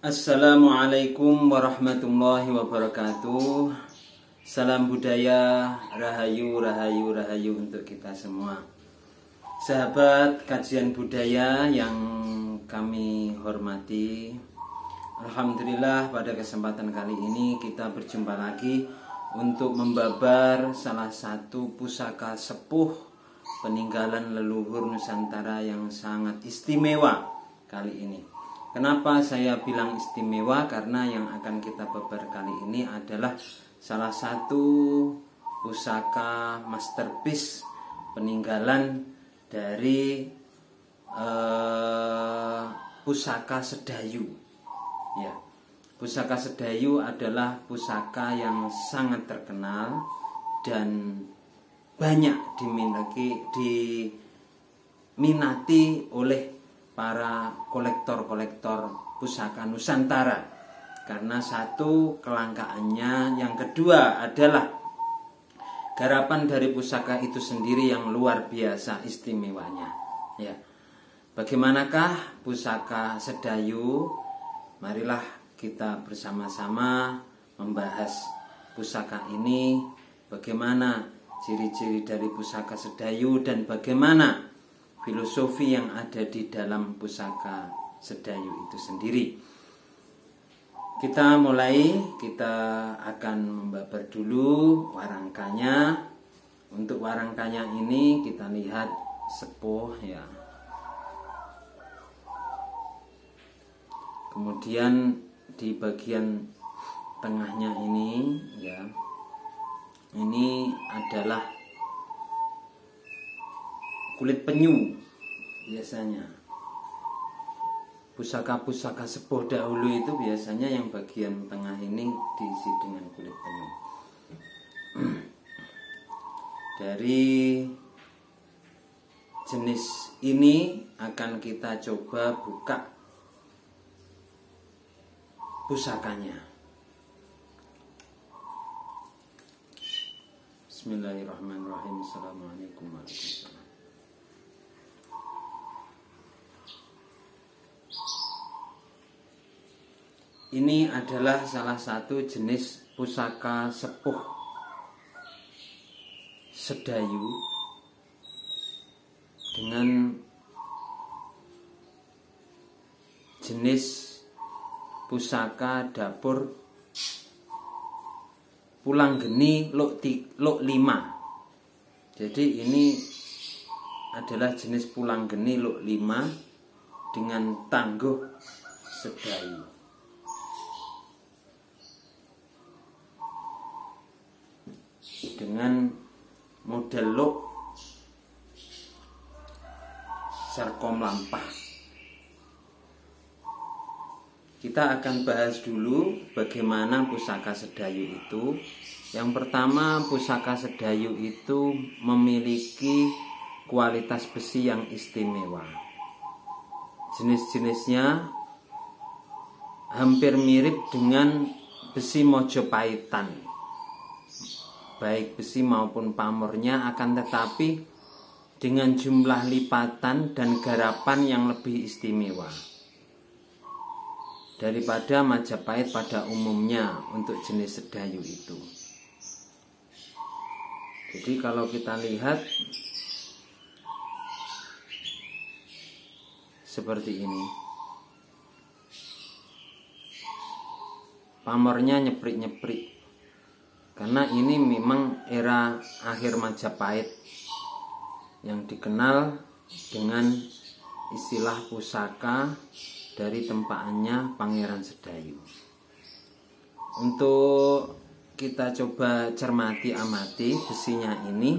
Assalamualaikum warahmatullahi wabarakatuh. Salam budaya, rahayu, rahayu, rahayu untuk kita semua. Sahabat kajian budaya yang kami hormati, alhamdulillah pada kesempatan kali ini kita berjumpa lagi untuk membabar salah satu pusaka sepuh peninggalan leluhur Nusantara yang sangat istimewa kali ini. Kenapa saya bilang istimewa? Karena yang akan kita babar kali ini adalah salah satu pusaka masterpiece peninggalan dari pusaka Sedayu. Ya, pusaka Sedayu adalah pusaka yang sangat terkenal dan banyak diminati oleh para kolektor-kolektor pusaka Nusantara. Karena satu, kelangkaannya, yang kedua adalah garapan dari pusaka itu sendiri yang luar biasa istimewanya. Ya. Bagaimanakah pusaka Sedayu? Marilah kita bersama-sama membahas pusaka ini, bagaimana ciri-ciri dari pusaka Sedayu dan bagaimana filosofi yang ada di dalam pusaka Sedayu itu sendiri. Kita akan membabar dulu warangkanya. Untuk warangkanya ini kita lihat sepuh ya. Kemudian di bagian tengahnya ini ya. Ini adalah kulit penyu. Biasanya pusaka-pusaka sepuh dahulu itu biasanya yang bagian tengah ini diisi dengan kulit penyu. Dari jenis ini akan kita coba buka pusakanya. Bismillahirrahmanirrahim. Assalamualaikum warahmatullahi wabarakatuh. Ini adalah salah satu jenis pusaka sepuh Sedayu dengan jenis pusaka dapur Pulanggeni Luk 5. Jadi ini adalah jenis Pulanggeni Luk 5 dengan tangguh Sedayu. Dengan model luk sarkom lampah. Kita akan bahas dulu bagaimana pusaka Sedayu itu. Yang pertama, pusaka Sedayu itu memiliki kualitas besi yang istimewa. Jenis-jenisnya hampir mirip dengan besi Mojopahitan, baik besi maupun pamornya, akan tetapi dengan jumlah lipatan dan garapan yang lebih istimewa daripada Majapahit pada umumnya untuk jenis Sedayu itu. Jadi kalau kita lihat seperti ini, pamornya nyeprik-nyeprik. Karena ini memang era akhir Majapahit yang dikenal dengan istilah pusaka dari tempaannya Pangeran Sedayu. Untuk kita coba cermati amati besinya ini.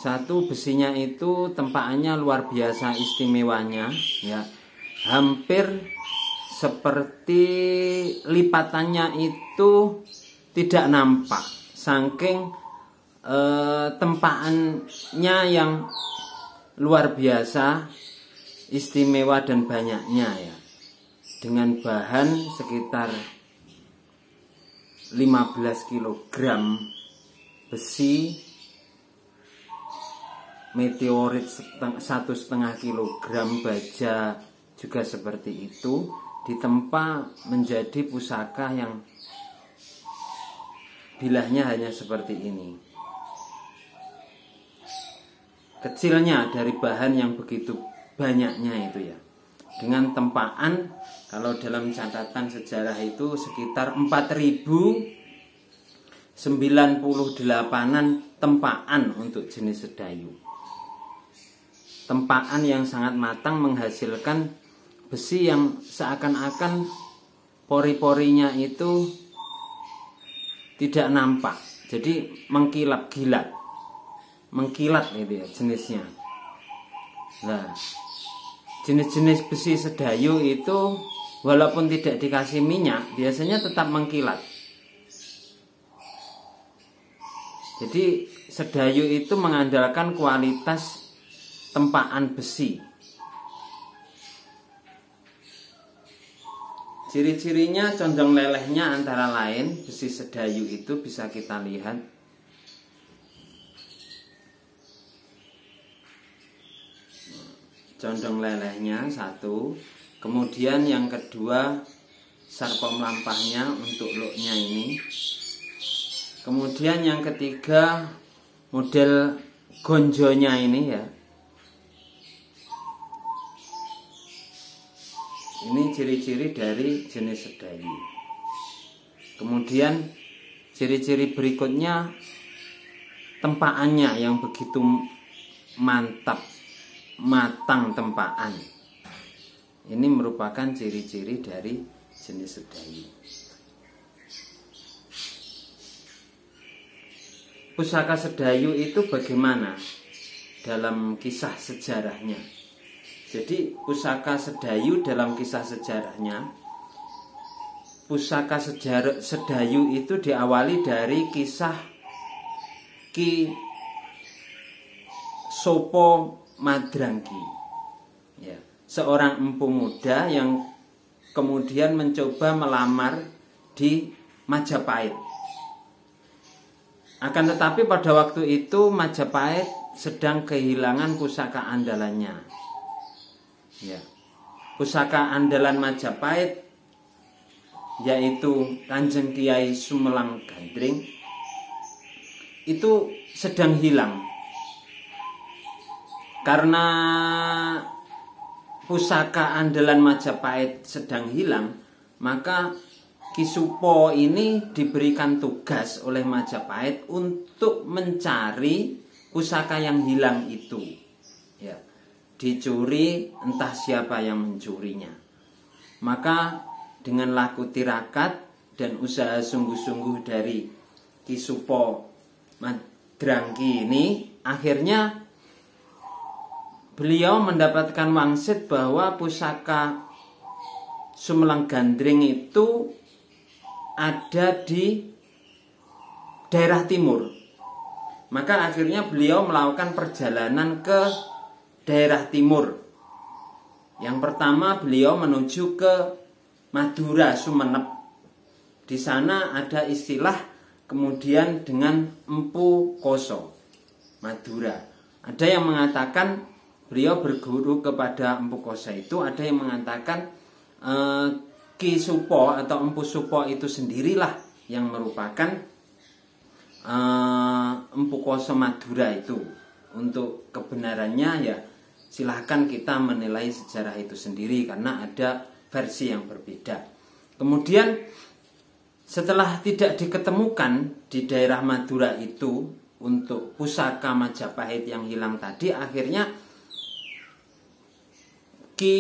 Satu, besinya itu tempaannya luar biasa istimewanya ya. Hampir seperti lipatannya itu tidak nampak, saking tempaannya yang luar biasa istimewa dan banyaknya ya. Dengan bahan sekitar 15 kg besi, meteorit 1,5 kg baja juga seperti itu, ditempa menjadi pusaka yang bilahnya hanya seperti ini. Kecilnya dari bahan yang begitu banyaknya itu ya. Dengan tempaan, kalau dalam catatan sejarah itu sekitar 4098an tempaan untuk jenis sedayu. Tempaan yang sangat matang menghasilkan besi yang seakan-akan pori-porinya itu tidak nampak. Jadi mengkilat-kilat. Mengkilat itu ya jenisnya. Nah, jenis-jenis besi sedayu itu walaupun tidak dikasih minyak, biasanya tetap mengkilat. Jadi sedayu itu mengandalkan kualitas tempaan besi. Ciri-cirinya condong lelehnya antara lain besi sedayu itu bisa kita lihat. Condong lelehnya satu. Kemudian yang kedua sarpom lampahnya untuk looknya ini. Kemudian yang ketiga model gonjonya ini ya. Ini ciri-ciri dari jenis sedayu. Kemudian ciri-ciri berikutnya tempaannya yang begitu mantap, matang tempaan. Ini merupakan ciri-ciri dari jenis sedayu. Pusaka sedayu itu bagaimana dalam kisah sejarahnya? Jadi pusaka sedayu dalam kisah sejarahnya, pusaka sedayu itu diawali dari kisah Ki Sopo Madrangki ya, seorang empu muda yang kemudian mencoba melamar di Majapahit. Akan tetapi pada waktu itu Majapahit sedang kehilangan pusaka andalannya ya. Pusaka andalan Majapahit yaitu Kanjeng Kiai Sumelang Gandring itu sedang hilang. Karena pusaka andalan Majapahit sedang hilang, maka Ki Supo ini diberikan tugas oleh Majapahit untuk mencari pusaka yang hilang itu ya. Dicuri, entah siapa yang mencurinya. Maka dengan laku tirakat dan usaha sungguh-sungguh dari Ki Supo Madrangki ini, akhirnya beliau mendapatkan wangsit bahwa pusaka Sumelang Gandring itu ada di daerah timur. Maka akhirnya beliau melakukan perjalanan ke daerah timur. Yang pertama beliau menuju ke Madura, Sumenep. Di sana ada istilah kemudian dengan Empu Koso, Madura. Ada yang mengatakan beliau berguru kepada Empu Koso itu, ada yang mengatakan Ki Supo atau Empu Supo itu sendirilah yang merupakan Empu Koso Madura itu. Untuk kebenarannya ya silahkan kita menilai sejarah itu sendiri karena ada versi yang berbeda. Kemudian setelah tidak diketemukan di daerah Madura itu untuk pusaka Majapahit yang hilang tadi, akhirnya Ki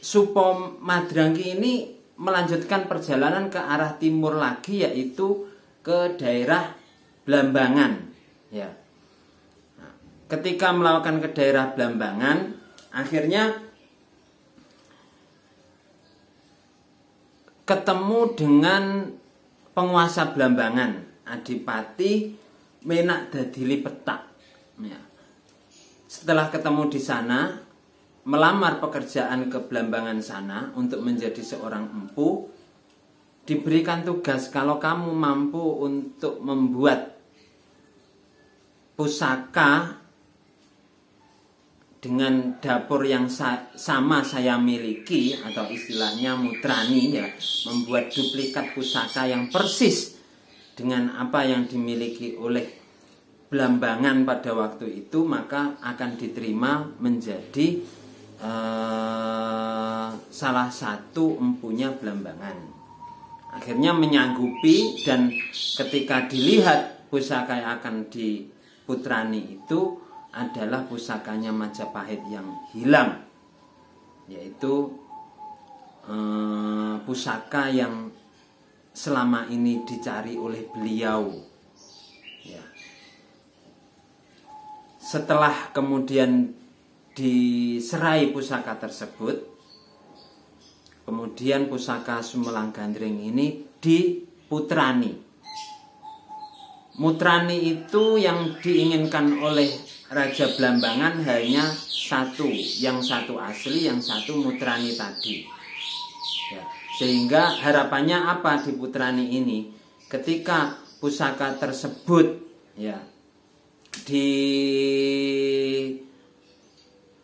Supo Madrangki ini melanjutkan perjalanan ke arah timur lagi, yaitu ke daerah Blambangan ya. Ketika melakukan ke daerah Blambangan, akhirnya ketemu dengan penguasa Blambangan, Adipati Menak Dadili Petak ya. Setelah ketemu di sana, melamar pekerjaan ke Blambangan sana untuk menjadi seorang empu. Diberikan tugas, kalau kamu mampu untuk membuat pusaka dengan dapur yang sama saya miliki, atau istilahnya mutrani ya, membuat duplikat pusaka yang persis dengan apa yang dimiliki oleh Blambangan pada waktu itu, maka akan diterima menjadi salah satu empunya Blambangan. Akhirnya menyanggupi, dan ketika dilihat pusaka yang akan diputrani itu adalah pusakanya Majapahit yang hilang, yaitu pusaka yang selama ini dicari oleh beliau ya. Setelah kemudian diserai pusaka tersebut, kemudian pusaka Sumelang Gandring ini diputrani. Mutrani itu yang diinginkan oleh Raja Blambangan hanya satu, yang satu asli, yang satu mutrani tadi ya. Sehingga harapannya apa di putrani ini? Ketika pusaka tersebut ya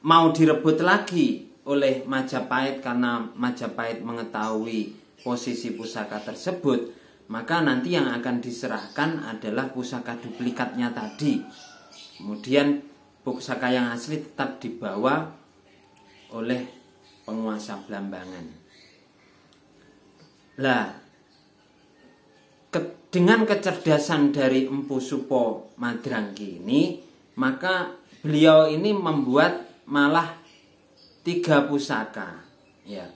mau direbut lagi oleh Majapahit, karena Majapahit mengetahui posisi pusaka tersebut, maka nanti yang akan diserahkan adalah pusaka duplikatnya tadi. Kemudian pusaka yang asli tetap dibawa oleh penguasa Blambangan. Lah, dengan kecerdasan dari Empu Supo Madrangki ini, maka beliau ini membuat malah 3 pusaka ya.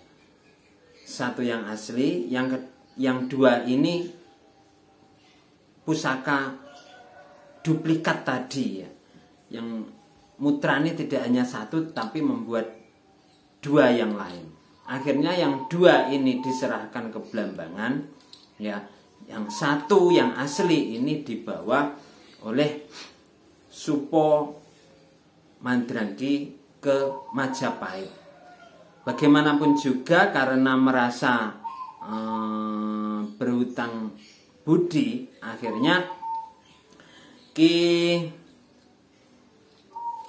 Satu yang asli, yang 2 ini pusaka duplikat tadi ya. Yang mutrani tidak hanya 1 tapi membuat 2 yang lain. Akhirnya yang 2 ini diserahkan ke Blambangan ya. Yang 1 yang asli ini dibawa oleh Supo Madrangki ke Majapahit. Bagaimanapun juga karena merasa berhutang budi, akhirnya Ki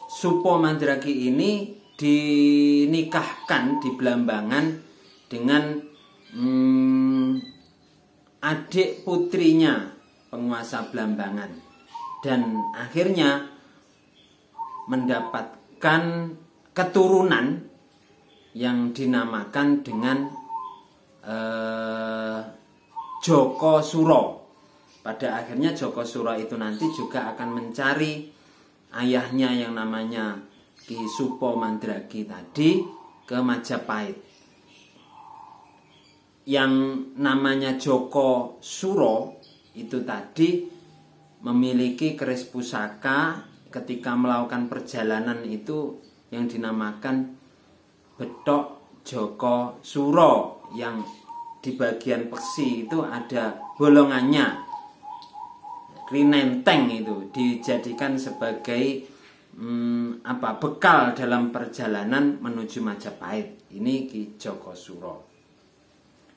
Supo Madrangki ini dinikahkan di Blambangan dengan adik putrinya penguasa Blambangan, dan akhirnya mendapatkan keturunan yang dinamakan dengan Joko Suro. Pada akhirnya Joko Suro itu nanti juga akan mencari ayahnya yang namanya Ki Supo Madrangki tadi ke Majapahit. Yang namanya Joko Suro itu tadi memiliki keris pusaka ketika melakukan perjalanan itu yang dinamakan Betok Joko Suro, yang di bagian peksi itu ada bolongannya. Rinenteng itu dijadikan sebagai bekal dalam perjalanan menuju Majapahit. Ini Ki Joko Suro,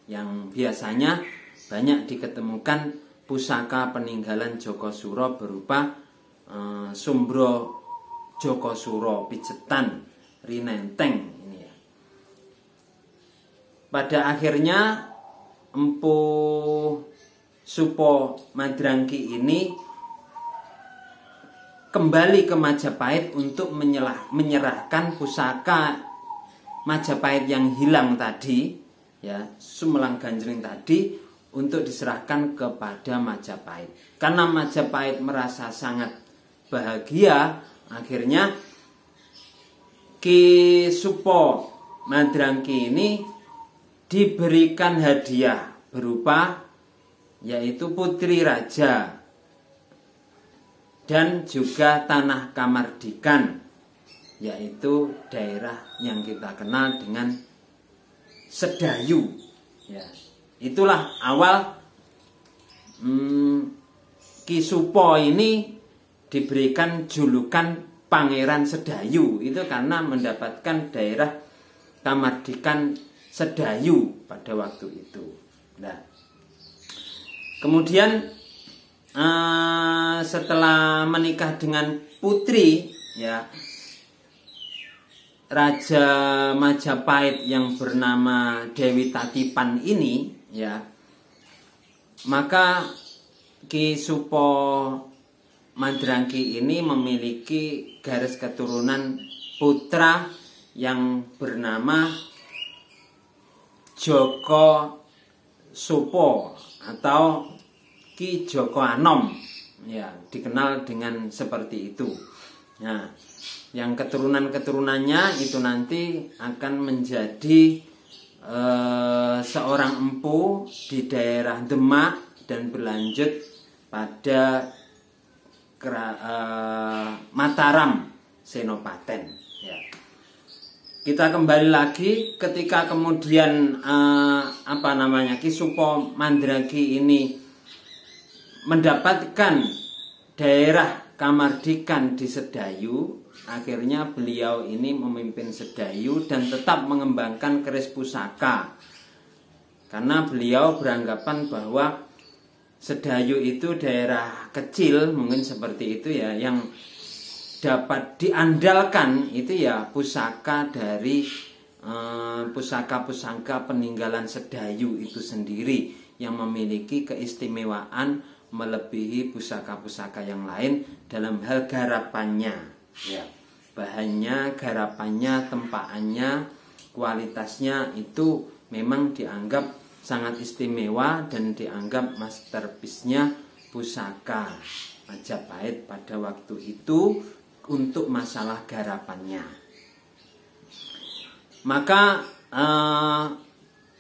yang biasanya banyak diketemukan pusaka peninggalan Joko Suro berupa Sumbro Joko Suro pijetan rinenteng ini ya. Pada akhirnya Empu Supo Madrangki ini kembali ke Majapahit untuk menyerahkan pusaka Majapahit yang hilang tadi ya, Sumelang Gandring tadi, untuk diserahkan kepada Majapahit. Karena Majapahit merasa sangat bahagia, akhirnya Ki Supo Madrangki ini diberikan hadiah berupa yaitu putri raja dan juga tanah Kamardikan, yaitu daerah yang kita kenal dengan Sedayu ya. Itulah awal Ki Supo ini diberikan julukan Pangeran Sedayu, itu karena mendapatkan daerah Kamardikan Sedayu pada waktu itu. Nah, kemudian setelah menikah dengan putri ya, Raja Majapahit yang bernama Dewi Tatipan ini, ya, maka Ki Supo Mandragi ini memiliki garis keturunan putra yang bernama Joko Supo atau Ki Joko Anom, ya, dikenal dengan seperti itu. Nah, yang keturunan-keturunannya itu nanti akan menjadi seorang empu di daerah Demak dan berlanjut pada Mataram Senopaten. Ya. Kita kembali lagi ketika kemudian Ki Supo Mandragi ini mendapatkan daerah Kamardikan di Sedayu, akhirnya beliau ini memimpin Sedayu dan tetap mengembangkan keris pusaka. Karena beliau beranggapan bahwa Sedayu itu daerah kecil, mungkin seperti itu ya, yang dapat diandalkan itu ya pusaka dari pusaka-pusaka peninggalan Sedayu itu sendiri yang memiliki keistimewaan melebihi pusaka-pusaka yang lain dalam hal garapannya, ya, bahannya, garapannya, tempaannya, kualitasnya itu memang dianggap sangat istimewa dan dianggap masterpiece-nya pusaka Majapahit pada waktu itu untuk masalah garapannya. Maka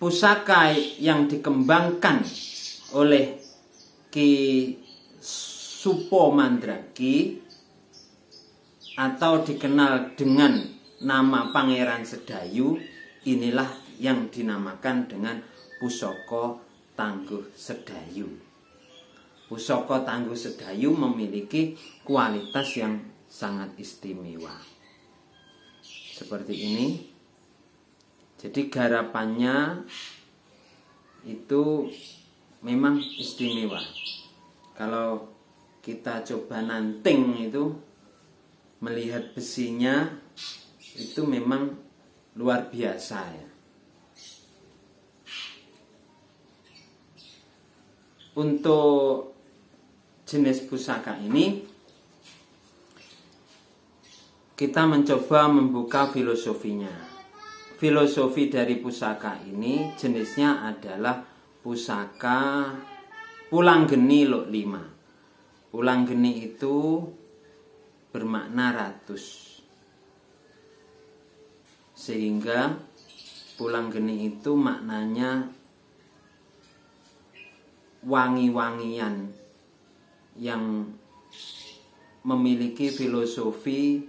pusaka yang dikembangkan oleh Ki Supo Mandragi atau dikenal dengan nama Pangeran Sedayu, inilah yang dinamakan dengan Pusaka Tangguh Sedayu. Pusaka Tangguh Sedayu memiliki kualitas yang sangat istimewa. Seperti ini. Jadi garapannya itu memang istimewa. Kalau kita coba nanting itu, melihat besinya itu memang luar biasa ya. Untuk jenis pusaka ini kita mencoba membuka filosofinya. Filosofi dari pusaka ini jenisnya adalah pusaka Pulanggeni Lok 5. Pulanggeni itu bermakna ratus. Sehingga Pulanggeni itu maknanya wangi-wangian yang memiliki filosofi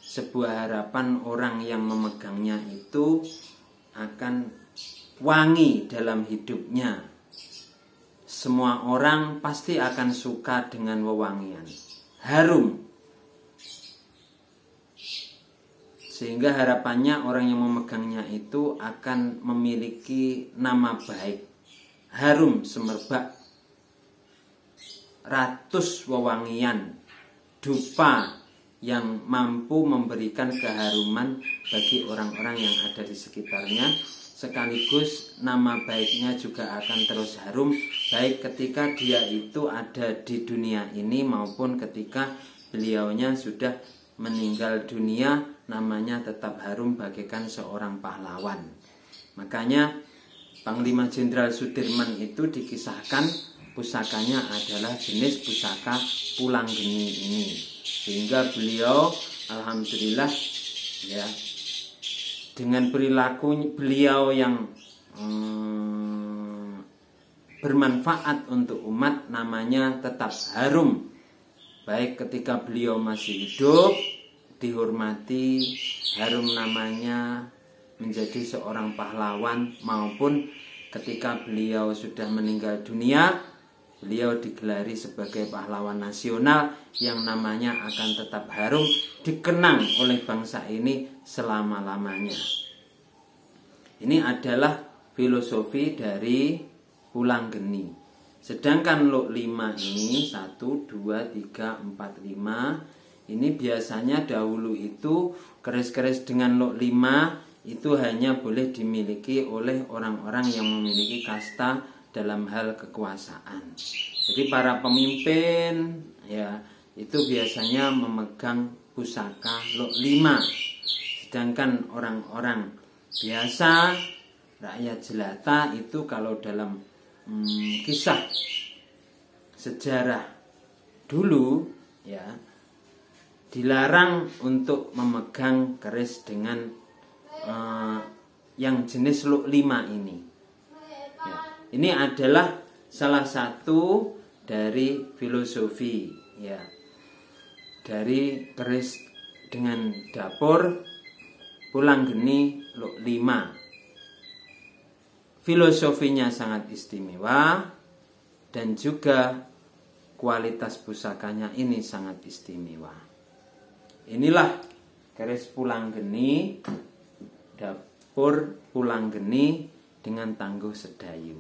sebuah harapan orang yang memegangnya itu akan wangi dalam hidupnya. Semua orang pasti akan suka dengan wewangian, harum. Sehingga harapannya orang yang memegangnya itu akan memiliki nama baik, harum semerbak, ratus wewangian, dupa yang mampu memberikan keharuman bagi orang-orang yang ada di sekitarnya. Sekaligus nama baiknya juga akan terus harum, baik ketika dia itu ada di dunia ini maupun ketika beliaunya sudah meninggal dunia, namanya tetap harum bagaikan seorang pahlawan. Makanya Panglima Jenderal Sudirman itu dikisahkan pusakanya adalah jenis pusaka Pulanggeni ini. Sehingga beliau alhamdulillah ya, dengan perilaku beliau yang bermanfaat untuk umat, namanya tetap harum. Baik ketika beliau masih hidup, dihormati, harum namanya, menjadi seorang pahlawan, maupun ketika beliau sudah meninggal dunia, beliau digelari sebagai pahlawan nasional yang namanya akan tetap harum, dikenang oleh bangsa ini selama-lamanya. Ini adalah filosofi dari Pulanggeni. Sedangkan Lok 5 ini 1, 2, 3, 4, 5 ini biasanya dahulu itu keris-keris dengan luk 5 itu hanya boleh dimiliki oleh orang-orang yang memiliki kasta dalam hal kekuasaan. Jadi para pemimpin ya itu biasanya memegang pusaka luk 5. Sedangkan orang-orang biasa, rakyat jelata itu kalau dalam kisah sejarah dulu ya dilarang untuk memegang keris dengan yang jenis luk 5 ini. Ya, ini adalah salah satu dari filosofi ya dari keris dengan dapur pulang geni luk 5. Filosofinya sangat istimewa dan juga kualitas pusakanya ini sangat istimewa. Inilah keris pulang geni, dapur pulang geni dengan tangguh sedayu.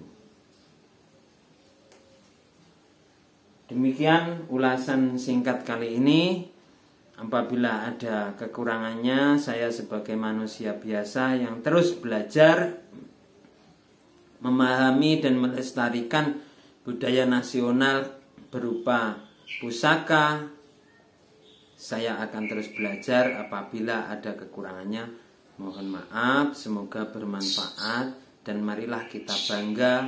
Demikian ulasan singkat kali ini. Apabila ada kekurangannya, saya sebagai manusia biasa yang terus belajar memahami dan melestarikan budaya nasional berupa pusaka, saya akan terus belajar. Apabila ada kekurangannya, mohon maaf. Semoga bermanfaat dan marilah kita bangga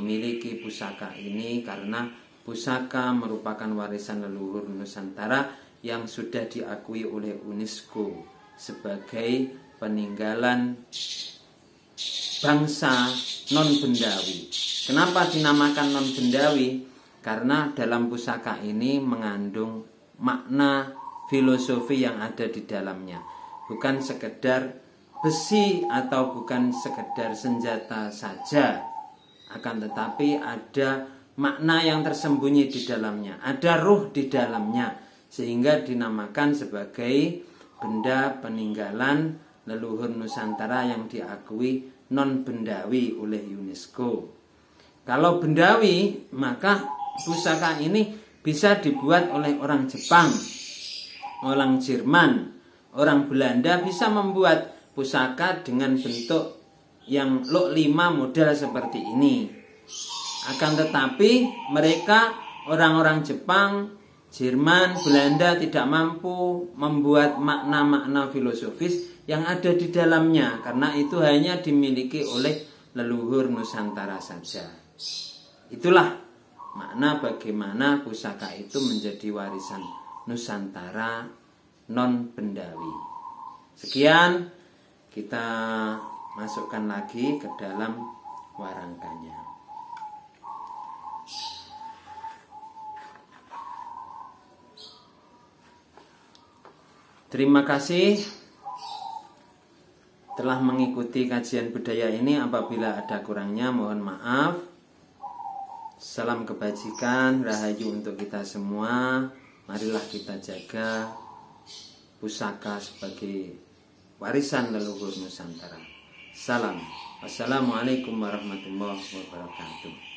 memiliki pusaka ini, karena pusaka merupakan warisan leluhur Nusantara yang sudah diakui oleh UNESCO sebagai peninggalan bangsa non-bendawi. Kenapa dinamakan non-bendawi? Karena dalam pusaka ini mengandung makna filosofi yang ada di dalamnya. Bukan sekedar besi atau bukan sekedar senjata saja, akan tetapi ada makna yang tersembunyi di dalamnya, ada ruh di dalamnya, sehingga dinamakan sebagai benda peninggalan leluhur Nusantara yang diakui non-bendawi oleh UNESCO. Kalau bendawi, maka pusaka ini bisa dibuat oleh orang Jepang, orang Jerman, orang Belanda bisa membuat pusaka dengan bentuk yang luk 5 model seperti ini. Akan tetapi mereka orang-orang Jepang, Jerman, Belanda tidak mampu membuat makna-makna filosofis yang ada di dalamnya, karena itu hanya dimiliki oleh leluhur Nusantara saja. Itulah makna bagaimana pusaka itu menjadi warisan Nusantara non-bendawi. Sekian, kita masukkan lagi ke dalam warangkanya. Terima kasih telah mengikuti kajian budaya ini. Apabila ada kurangnya, mohon maaf. Salam kebajikan, rahayu untuk kita semua. Marilah kita jaga pusaka sebagai warisan leluhur Nusantara. Salam. Wassalamualaikum warahmatullahi wabarakatuh.